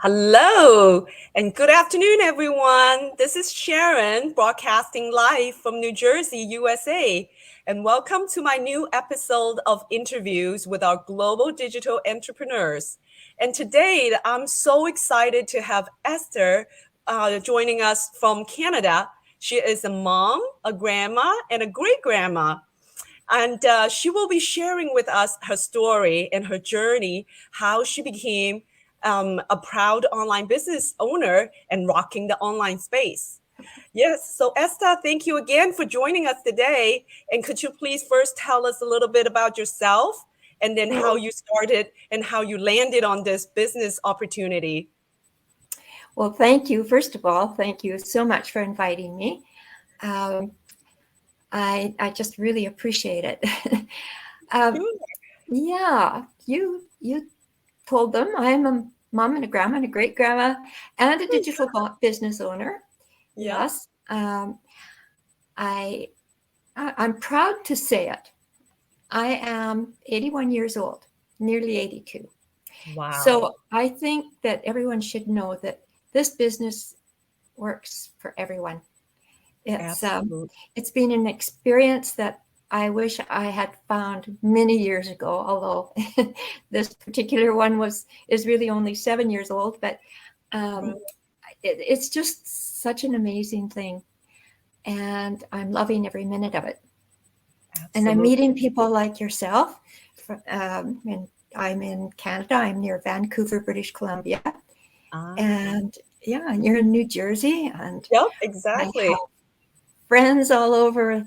Hello and good afternoon, everyone. This is Sharon broadcasting live from New Jersey, USA. And welcome to my new episode of interviews with our global digital entrepreneurs. And today, I'm so excited to have Esther joining us from Canada. She is a mom, a grandma, and a great grandma. And she will be sharing with us her story and her journey, how she became a proud online business owner and rocking the online space. Yes, so Esther, thank you again for joining us today. And could you please first tell us a little bit about yourself and then how you started and how you landed on this business opportunity? Well, thank you. First of all, thank you so much for inviting me. I just really appreciate it. Yeah, you told them I'm a mom and a grandma and a great grandma and a digital business owner. Yeah. Yes. I'm proud to say it. I am 81 years old, nearly 82. Wow. So I think that everyone should know that this business works for everyone. It's been an experience that I wish I had found many years ago, although this particular one is really only 7 years old, but it's just such an amazing thing. And I'm loving every minute of it. Absolutely. And I'm meeting people like yourself. And I'm in Canada. I'm near Vancouver, British Columbia. And yeah, you're in New Jersey. And yep, exactly. I have friends all over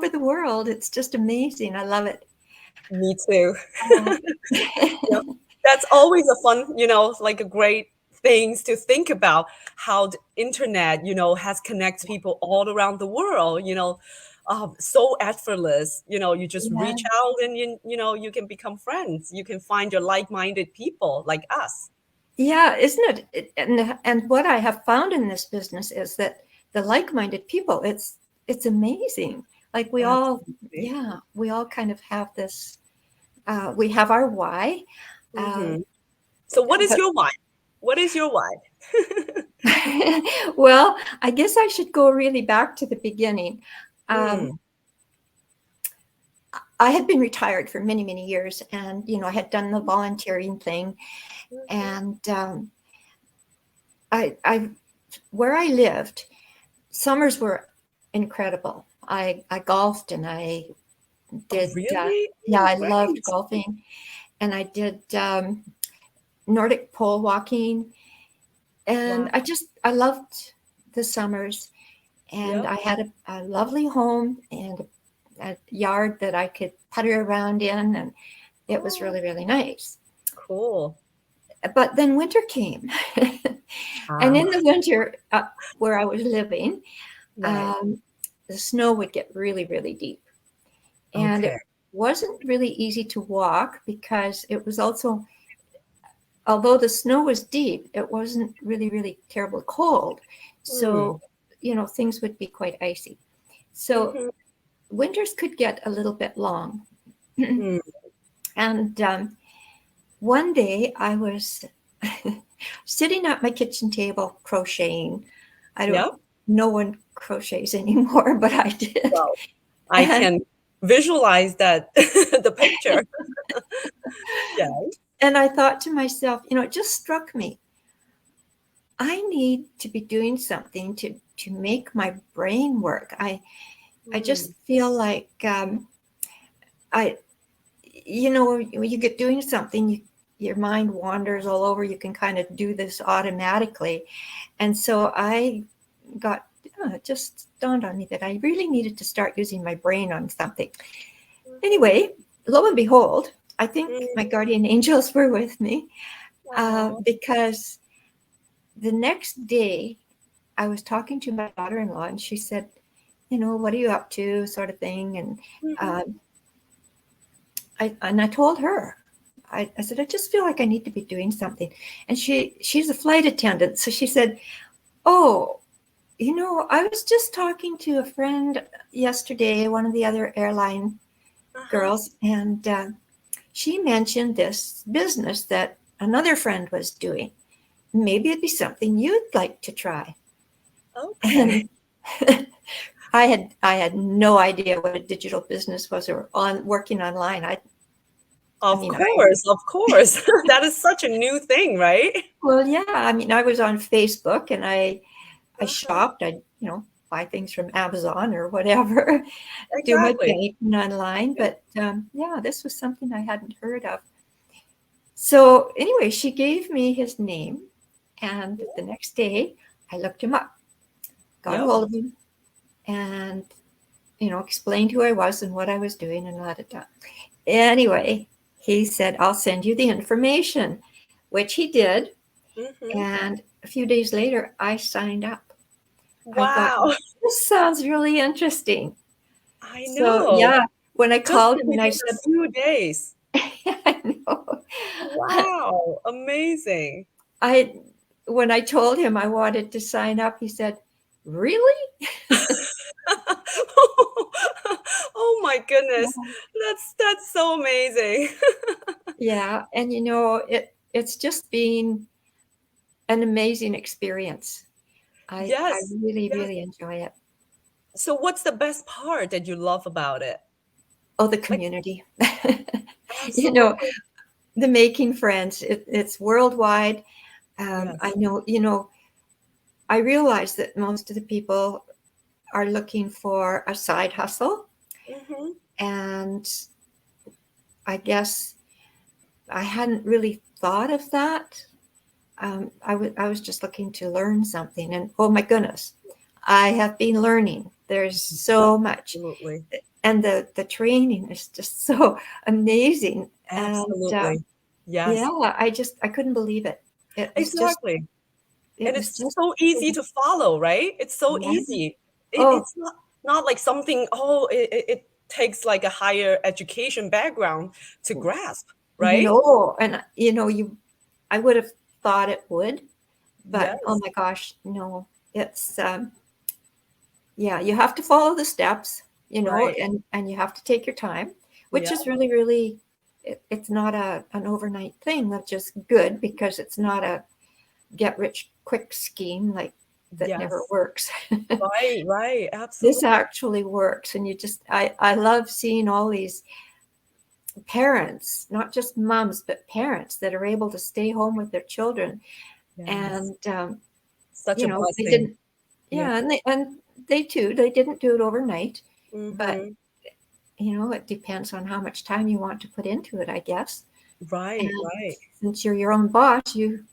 the world. It's just amazing. I love it. Me too. That's always a fun, like a great things to think about how the internet, has connected people all around the world, so effortless, you just reach out and, you can become friends. You can find your like-minded people like us. Yeah, isn't it? And what I have found in this business is that the like-minded people, it's amazing. Like we all kind of have this, we have our why. So what is your why? What is your why? Well, I guess I should go really back to the beginning. I had been retired for many, many years, and, I had done the volunteering thing. And where I lived, summers were incredible. I golfed and I did, really? I loved golfing, and I did Nordic pole walking, and I loved the summers, and I had a lovely home and a yard that I could putter around in, and it was really, really nice. Cool. But then winter came, and in the winter where I was living, the snow would get really, really deep. And it wasn't really easy to walk because it was also, although the snow was deep, it wasn't really, really terribly cold. So, things would be quite icy. So winters could get a little bit long. And one day I was sitting at my kitchen table crocheting. No one crochets anymore, but I did. Well, I can visualize that, the picture. And I thought to myself, it just struck me. I need to be doing something to make my brain work. I just feel like when you get doing something, your mind wanders all over. You can kind of do this automatically. And so it just dawned on me that I really needed to start using my brain on something. Anyway, lo and behold, I think my guardian angels were with me because the next day I was talking to my daughter-in-law, and she said, what are you up to, sort of thing. And I told her, I said, I just feel like I need to be doing something. And she's a flight attendant. So she said, oh, I was just talking to a friend yesterday, one of the other airline girls, and she mentioned this business that another friend was doing. maybe it'd be something you'd like to try. Okay. And I had no idea what a digital business was or working online. Of course. That is such a new thing, right? Well, yeah. I mean, I was on Facebook and I Uh-huh. shopped. I buy things from Amazon or whatever. Do my Exactly. banking online. But yeah, this was something I hadn't heard of. So anyway, she gave me his name, and the next day I looked him up, got a hold of him, and explained who I was and what I was doing and da. Anyway, he said, I'll send you the information, which he did. Mm-hmm. And a few days later, I signed up. Wow. I thought, this sounds really interesting. I So know. yeah, when I called him and I said, a few days. I know. Wow. Amazing. When I told him I wanted to sign up, he said, really? Oh my goodness. That's so amazing. Yeah. And it's just been an amazing experience. I really enjoy it. So what's the best part that you love about it? Oh, the community. Absolutely. The making friends. It's worldwide. Yes. I know, I realize that most of the people are looking for a side hustle. Mm-hmm. And I guess I hadn't really thought of that. I was just looking to learn something. And oh my goodness, I have been learning. There's so much. Absolutely. And the training is just so amazing. Absolutely. And, yes. Yeah, I couldn't believe it. Exactly. And it's so easy to follow, right? It's so easy. It's not like something, it takes like a higher education background to grasp, right? No, and I would have thought it would, but oh Yes. my gosh, no. It's you have to follow the steps, Right. and you have to take your time, which is really, really, it's not an overnight thing, which is good because it's not a get rich quick scheme that never works. Right. Absolutely. This actually works. And I love seeing all these parents, not just moms, but parents that are able to stay home with their children. Yes. And, Such a blessing. they didn't, and they didn't do it overnight, but it depends on how much time you want to put into it, I guess. Right. Since you're your own boss, you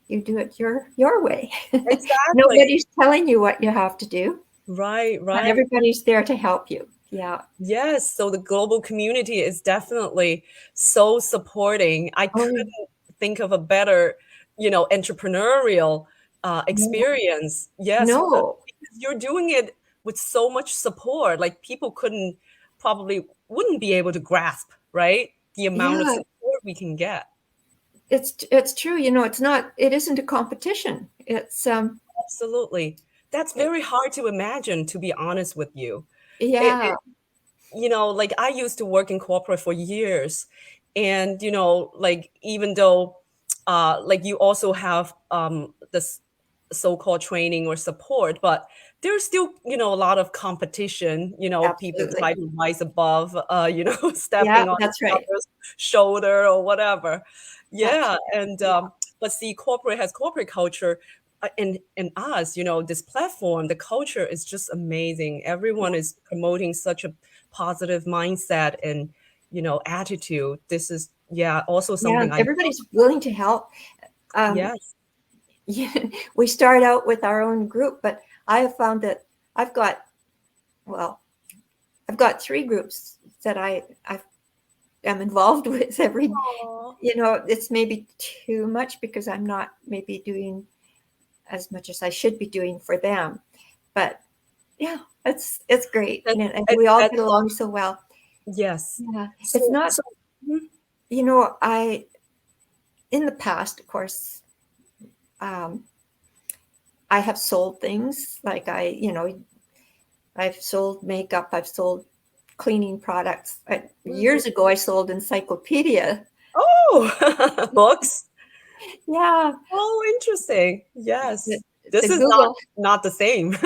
do it your way. Exactly. Nobody's telling you what you have to do. Right. But everybody's there to help you. Yeah. Yes. So the global community is definitely so supporting. I couldn't think of a better, entrepreneurial experience. Yes. No. Because you're doing it with so much support. Like people wouldn't be able to grasp, right? The amount of support we can get. It's true. It isn't a competition. It's absolutely. That's very hard to imagine, to be honest with you. Yeah. Like I used to work in corporate for years, and like even though like you also have this so-called training or support, but there's still a lot of competition. People try to rise above, stepping on that's each right. other's shoulder or whatever. Yeah. Right. And but see, corporate has corporate culture. And us, this platform, the culture is just amazing. Everyone is promoting such a positive mindset and attitude. This is also something everybody's willing to help. Yes. We start out with our own group, but I have found that I've got 3 groups that I am involved with every. Aww. It's maybe too much because I'm not maybe doing as much as I should be doing for them, but it's great, and we all get along so well. Yes. It's not. I in the past, of course, I have sold things like I've sold makeup, I've sold cleaning products. Years ago, I sold encyclopedia. Oh, books. Yeah. Oh, interesting. Yes. The, This the is Google. not the same.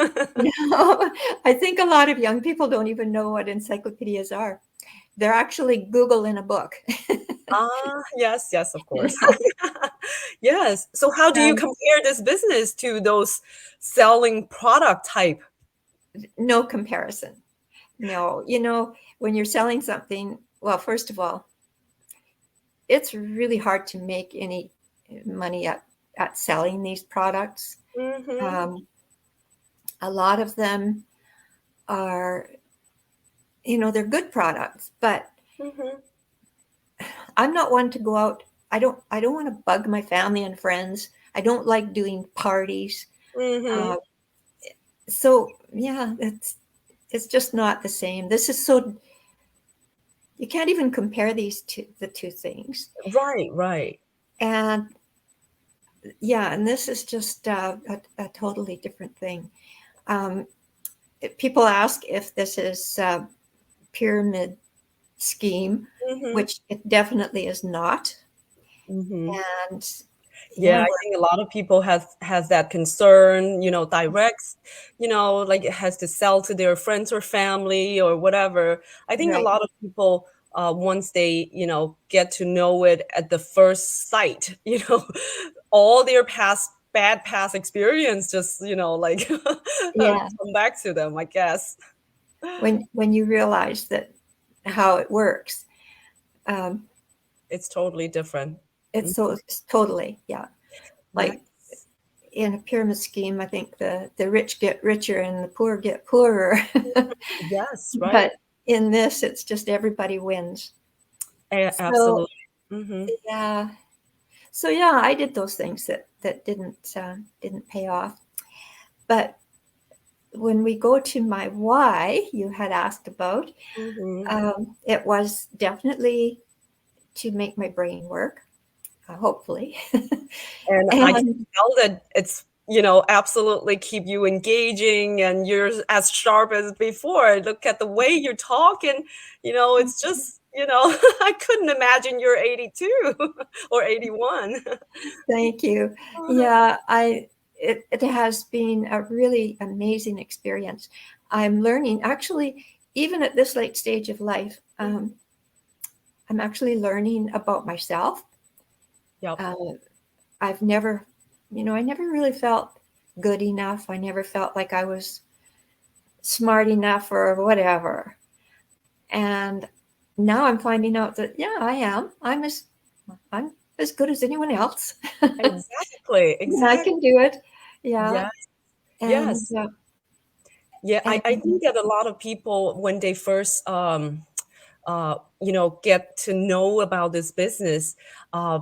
No, I think a lot of young people don't even know what encyclopedias are. They're actually Google in a book. Yes, yes, of course. Yes. So how do you Um, compare this business to those selling product type? no comparison. No, when you're selling something, well, first of all, it's really hard to make any money at selling these products. Mm-hmm. A lot of them are, they're good products, but Mm-hmm. I'm not one to go out. I don't want to bug my family and friends. I don't like doing parties. Mm-hmm. Uh, so yeah, it's just not the same. This is so you can't even compare the two things. Right, right. And yeah, and this is just a totally different thing. Um, People ask if this is a pyramid scheme, Mm-hmm. which it definitely is not. Mm-hmm. And Yeah, yeah, I think a lot of people has that concern, directs, like it has to sell to their friends or family or whatever. I think a right. lot of people, once they, get to know it at the first sight, all their bad past experience just, like Yeah, come back to them, I guess. when you realize that how it works, um, It's totally different. it's totally, yeah. Like Yes. in a pyramid scheme, I think the rich get richer and the poor get poorer. Yes, right. But in this, it's just everybody wins. So Absolutely. Hmm. yeah, so yeah, I did those things that didn't pay off. But when we go to my why, you had asked about, Hmm. it was definitely to make my brain work, hopefully, And I can and tell that it's, absolutely keep you engaging and you're as sharp as before. Look at the way you talk and, it's just, I couldn't imagine you're 82 or 81. thank you. Yeah, it has been a really amazing experience. I'm learning actually, even at this late stage of life, I'm actually learning about myself. Yep. Uh, I've never, I never really felt good enough. I never felt like I was smart enough or whatever. And now I'm finding out that yeah, I am. I'm as good as anyone else. Exactly. And I Exactly. can do it. Yeah. Yes. And Yes. Yeah. I and think that a lot of people, when they first, get to know about this business,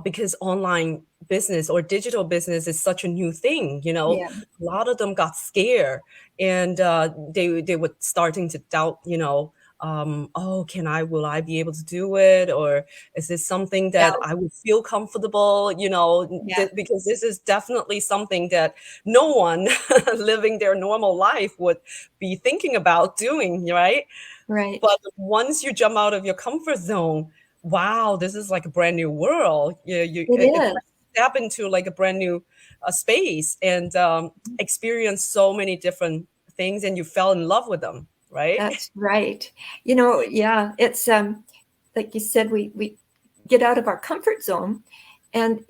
because online business or digital business is such a new thing. yeah, A lot of them got scared, and they were starting to doubt. Oh, will I be able to do it, or is this something that yeah, I would feel comfortable? yeah, Because this is definitely something that no one living their normal life would be thinking about doing, right? right. But once you jump out of your comfort zone, wow, this is like a brand new world. It It's is. like step into like a brand new space and experience so many different things, and you fell in love with them, right? That's right. Yeah, it's like you said, we get out of our comfort zone, and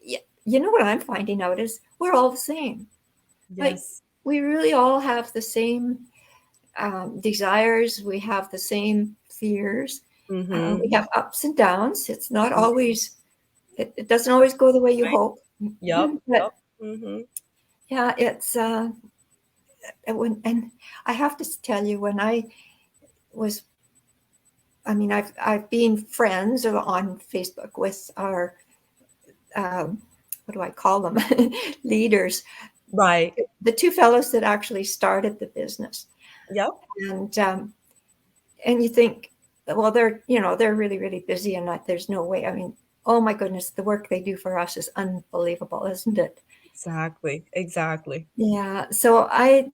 you know what I'm finding out is we're all the same. Like Yes. we really all have the same desires. We have the same fears. Mm-hmm. We have ups and downs. It's not always. It doesn't always go the way you Right. hope. Yep. But Yep. Mm-hmm. yeah, it's and I have to tell you when was. I mean, I've been friends on Facebook with our what do I call them leaders, Right. the two fellows that actually started the business, Yep. and and you think, well, they're really really busy, and there's no way. I mean, oh my goodness, the work they do for us is unbelievable, isn't it? Exactly. Exactly. Yeah. So I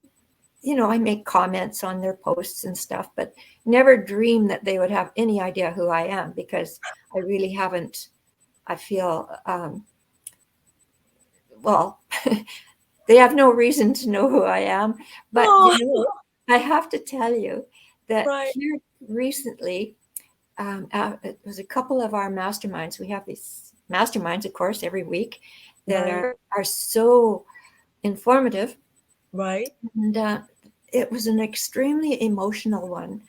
make comments on their posts and stuff, but never dream that they would have any idea who I am because I really haven't. I feel well, they have no reason to know who I am. But, Oh, I have to tell you that right. here recently, it was a couple of our masterminds. We have these masterminds, of course, every week that Right. are so informative. Right. And it was an extremely emotional one.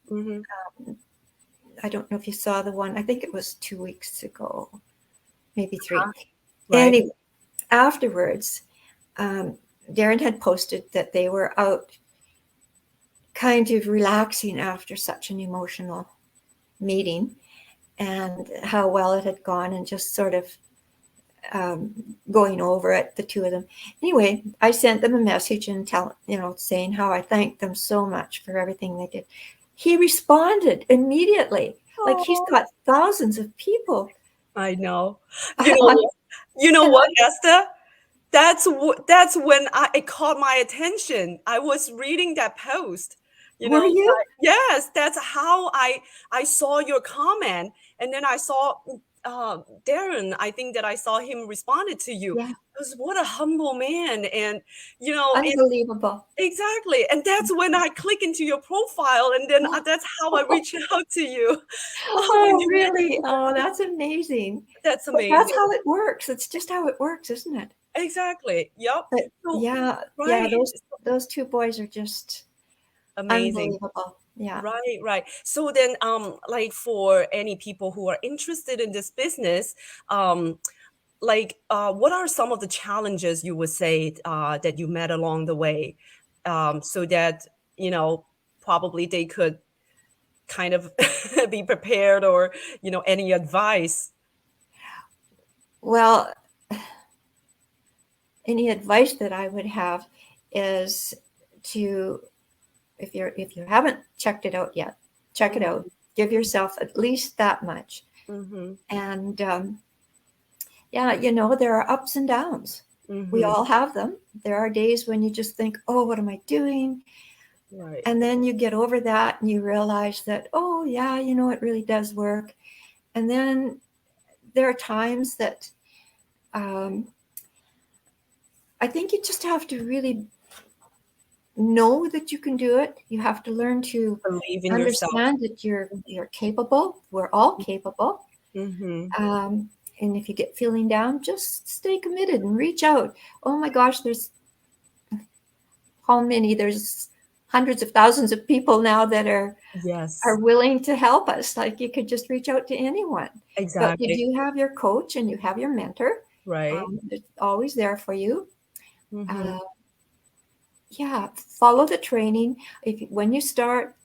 Mm-hmm. I don't know if you saw the one. I think it was 2 weeks ago, maybe 3. Right. Anyway, afterwards, Darren had posted that they were out kind of relaxing after such an emotional meeting and how well it had gone, and just sort of going over it, the two of them. Anyway, I sent them a message and saying how I thanked them so much for everything they did. He responded immediately. Like, he's got thousands of people. I know. You know what, Esther? That's when it caught my attention. I was reading that post. Were you? Yes, that's how I saw your comment, and then I saw Darren. I think that I saw him responded to you. Yeah. Because what a humble man, and Unbelievable. exactly. And that's when I click into your profile, and then that's how I reach out to you. Oh, really? Oh, that's amazing. That's But amazing. that's how it works. It's just how it works, isn't it? Exactly. Yep. But So, yeah, right. those two boys are just Amazing. unbelievable. Yeah. Right. So then, like, for any people who are interested in this business, what are some of the challenges you would say that you met along the way, so that probably they could kind of be prepared, or any advice? Well, any advice that I would have is to, if you haven't checked it out yet, check it out. Give yourself at least that much. Mm-hmm. And there are ups and downs. Mm-hmm. We all have them. There are days when you just think, oh, what am I doing? Right. And then you get over that and you realize that, oh yeah, it really does work. And then there are times that I think you just have to really know that you can do it. You have to learn to Believe in yourself. understand that you're capable. We're all capable. Mm-hmm. And if you get feeling down, just stay committed and reach out. Oh my gosh, there's hundreds of thousands of people now that are willing to help us. Like, you could just reach out to anyone. Exactly. But you do have your coach and you have your mentor. Right. It's always there for you. Mm-hmm. Follow the training. When you start,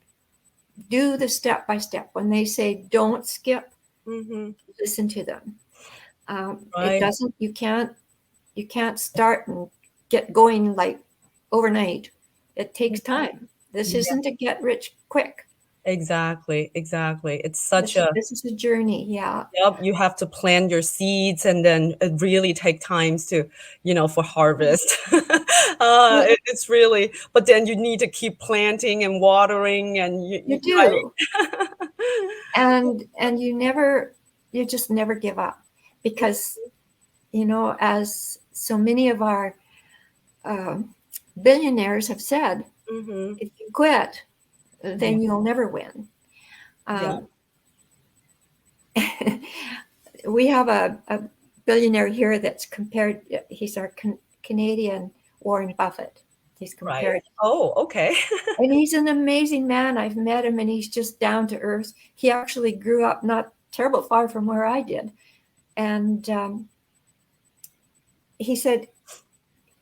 do the step by step. When they say don't skip, listen to them. Right. It doesn't. You can't start and get going like overnight. It takes time. This isn't a get rich quick. Exactly. It's This is a journey. Yeah. Yep, you have to plant your seeds, and then it really take times to, for harvest. It's really, but then you need to keep planting and watering, and you do. Right? and you just never give up, because, as so many of our billionaires have said, if you quit, then you'll never win. We have a billionaire here that's compared. He's our Canadian Warren Buffett. He's compared. Right. Oh, okay. And he's an amazing man. I've met him, and he's just down to earth. He actually grew up not terrible far from where I did. And he said,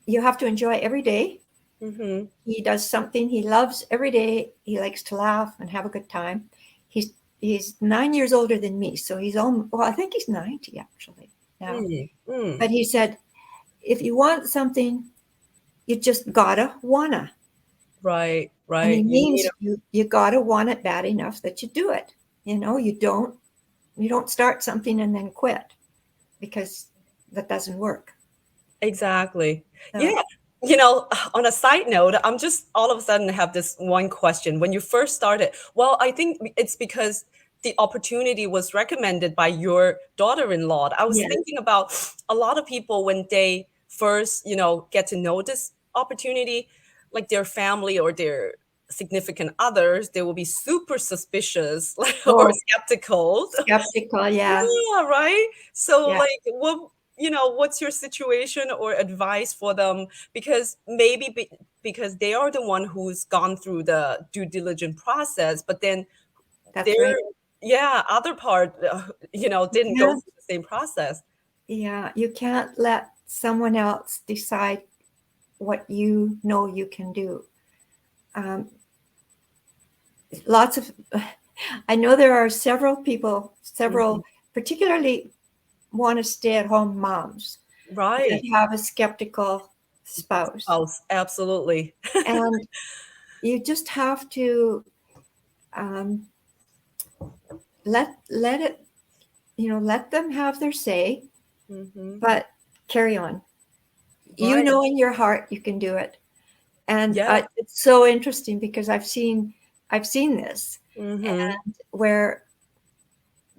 you have to enjoy every day. Mm-hmm. He does something he loves every day. He likes to laugh and have a good time. He's 9 years older than me, so I think he's 90 actually now. But he said, if you want something, you just gotta wanna. Right. And it means you gotta want it bad enough that you do it. You don't start something and then quit, because that doesn't work. Exactly. So. Yeah. On a side note, I'm just all of a sudden have this one question. When you first started, well, I think it's because the opportunity was recommended by your daughter-in-law. I was thinking about a lot of people when they first, get to know this opportunity, like their family or their significant others, they will be super suspicious or Oh, skeptical. skeptical, yeah. Yeah, right. So Yeah. like what's your situation or advice for them? Because maybe because they are the one who's gone through the due diligence process, but then That's their right. other part, didn't go Yeah. through the same process. Yeah. You can't let someone else decide what you know you can do. Lots of, I know there are several people, particularly want to stay at home moms that Right. have a skeptical spouse. Oh, absolutely. And you just have to let it, let them have their say, but carry on. You Right. know in your heart you can do it. And Yeah. it's so interesting because I've seen this, Mm-hmm. and where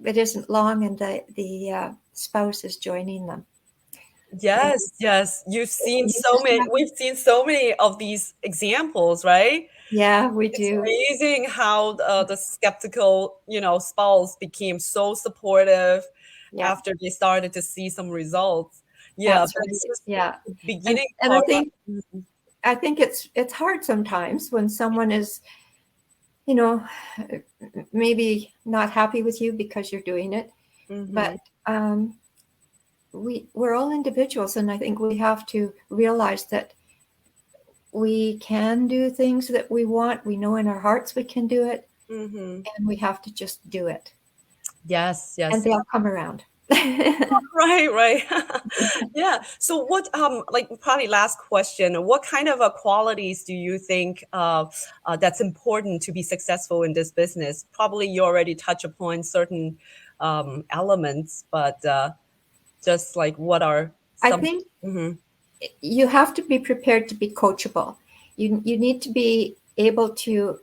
it isn't long and the spouse is joining them. Yes, yes. You've seen You so just many, have- we've seen so many of these examples, right? yeah, we It's do. amazing how the skeptical, spouse became so supportive Yeah, after they started to see some results. Yeah, that's but right. it's just Yeah, the and beginning and part. Mhm, I think it's hard sometimes when someone is, you know, maybe not happy with you because you're doing it, mhm. but we're all individuals, and I think we have to realize that we can do things that we want. We know in our hearts we can do it, Mhm. and we have to just do it, Yes, and yes. they'll come around. Right, right. Yeah. So what, like probably last question, what kind of qualities do you think that's important to be successful in this business? Probably you already touch upon certain elements, but just like what are I some? think Mhm. you have to be prepared to be coachable. You need to be able to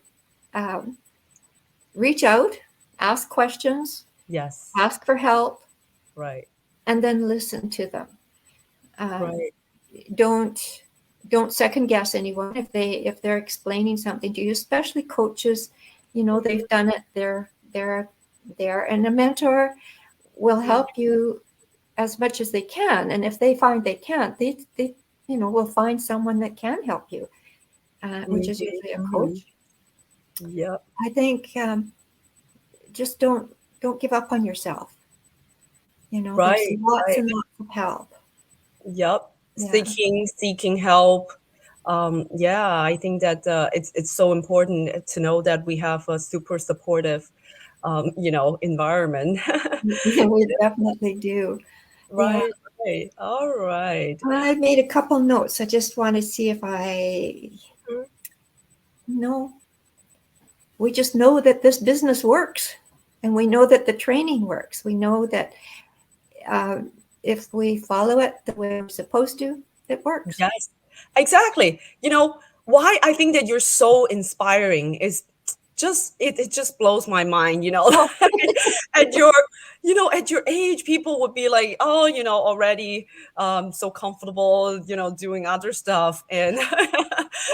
um, reach out, ask questions, Yes. ask for help, Right. and then listen to them. Um, Right. don't second guess anyone if they're explaining something to you, especially coaches. They've done it. They're there, and a mentor will Mhm. help you as much as they can. And if they find they can't, they will find someone that can help you, which is Mhm. usually a Mhm. coach. Yep. I think just don't give up on yourself. There's Right. lots Right. and lots of help. Yep. Yeah. Seeking help. Yeah, I think that it's so important to know that we have a super supportive, environment. We definitely do. Yeah. Right, right. All right. I made a couple notes. I just want to see if I Mhm. know. We just know that this business works, and we know that the training works. We know that uh, if we follow it the way we're supposed to, it works. Yes, exactly. Why I think that you're so inspiring is just it just blows my mind, Oh, at your at your age, people would be like, oh, already so comfortable, doing other stuff and you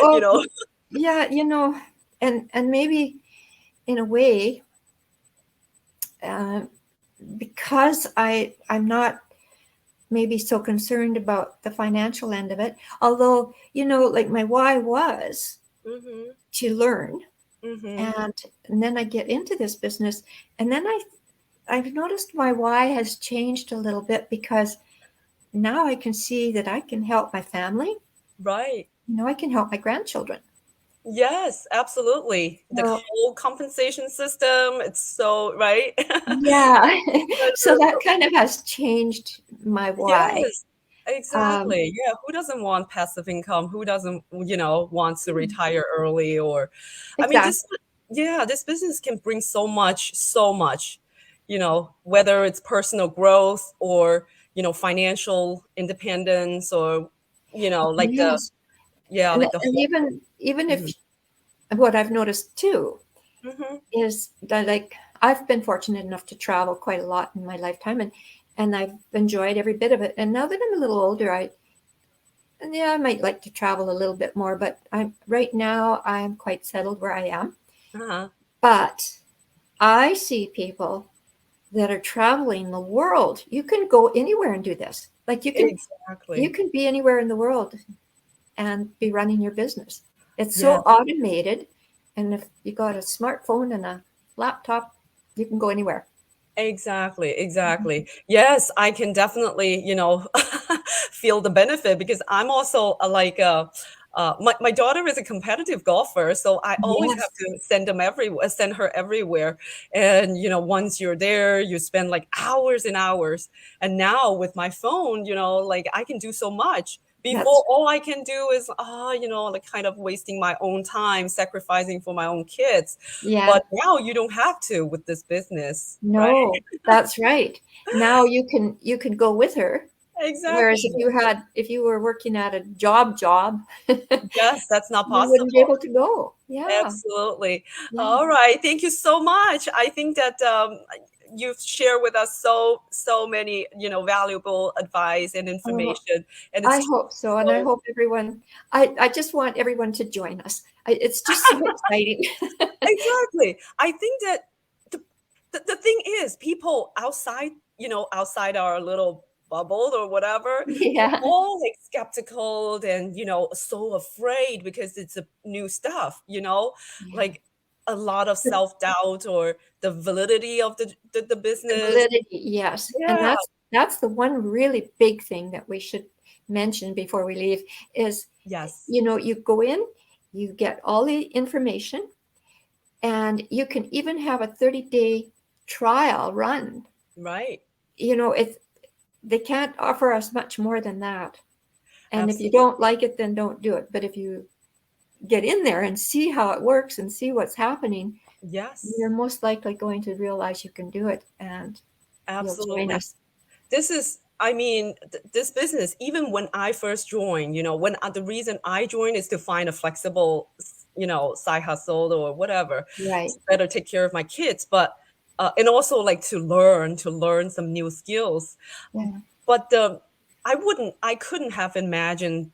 well, know, yeah, and maybe in a way, uh, because I'm not maybe so concerned about the financial end of it. Although, like my why was hmm to learn, hmm and then I get into this business, and then I've noticed my why has changed a little bit because now I can see that I can help my family. right. I can help my grandchildren. Yes, absolutely. The So whole compensation system, it's so right. yeah, so that kind of has changed my why. Yes, Um, exactly. Yeah, who doesn't want passive income? Who doesn't, want to retire early or I mean exactly. this business can bring so much, whether it's personal growth or, financial independence or, like the Yes, yeah, like the and whole even Mhm. if what I've noticed too Mhm. is that, like, I've been fortunate enough to travel quite a lot in my lifetime, and I've enjoyed every bit of it. And now that I'm a little older, And yeah, I might like to travel a little bit more, but right now I'm quite settled where I am. Uh-huh. But I see people that are traveling the world. You can go anywhere and do this. Like you Exactly. can be anywhere in the world and be running your business. It's so Yes. automated. And if you got a smartphone and a laptop, you can go anywhere. Exactly. Yes, I can definitely, feel the benefit because I'm also my daughter is a competitive golfer, so I always have Yes, to send her everywhere. And once you're there, you spend like hours and hours. And now with my phone, like I can do so much. that's Before, all I can do is, like kind of wasting my own time, sacrificing for my own kids. yeah. But now you don't have to with this business, right? No, that's right. Now you can go with her. Whereas Exactly. if you were working at a job, Yes, that's not you wouldn't be possible. able to go. Yeah, Absolutely. yeah. All right. Thank you so much. I think that you've shared with us so many, valuable advice and Oh, information. And I it's hope so, and I so hope everyone. I just want everyone to join us. It's just so exciting. exactly. I think that the, the thing is, people outside, outside our little bubble or whatever, they're Yeah, all like skeptical and, so afraid because it's a new stuff, yeah. like a lot of The, self-doubt or the validity of the the business. validity, yes, and Yeah. that's the one really big thing that we should mention before we leave is Yes. you go in, you get all the information, and you can even have a 30-day trial run. Right. It's they can't offer us much more than that. And if you Absolutely. don't like it, then don't do it. But if you get in there and see how it works and see what's happening, Yes. you're most likely going to realize you can do it and you'll join Absolutely. us. This is, I mean, this business, even when I first joined, the reason I joined is to find a flexible, side hustle or whatever Right. to better take care of my kids, but and also like to learn some new skills. Yeah. But I couldn't have imagined,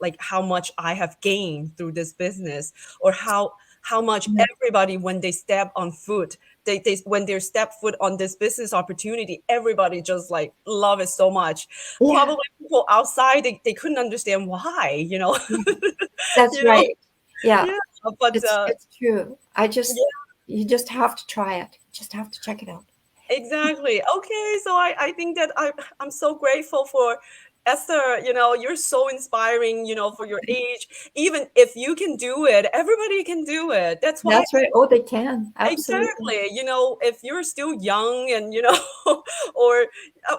like how much I have gained through this business, or how much Yeah. everybody, when they step on foot, they when they step foot on this business opportunity, everybody just like love it so much. Yeah. Probably people outside, they couldn't understand why, Yeah. That's you know, right. Yeah. yeah, but It's true. You just have to try it. Just have to check it out. exactly. Okay, so I think that I'm so grateful for Esther. You're so inspiring. For your age, even if you can do it, everybody can do it. That's why That's right. Oh, they can. Absolutely. exactly. If you're still young and or uh,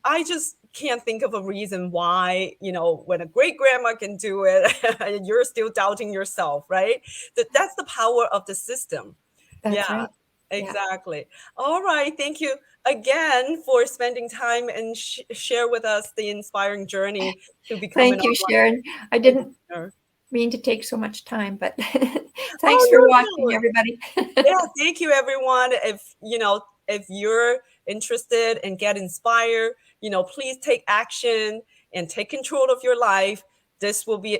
I just can't think of a reason why when a great grandma can do it, and you're still doubting yourself, right? That's the power of the system. That's Yeah, right. Yeah. exactly. All right. Thank you again for spending time and share with us the inspiring journey to become an Thank you, online Sharon. I didn't entrepreneur. mean to take so much time, but thanks Oh, for no, watching, no. everybody. Yeah, thank you, everyone. If you're interested and get inspired, please take action and take control of your life. This will be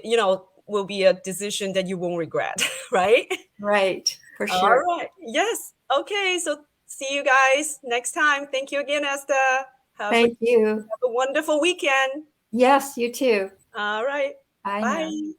a decision that you won't regret, right? Right, for All sure. right. Yes. Okay. So see you guys next time. Thank you again, Esther. Have a, Thank you. have a wonderful weekend. Yes, you too. All right. Bye now. Bye.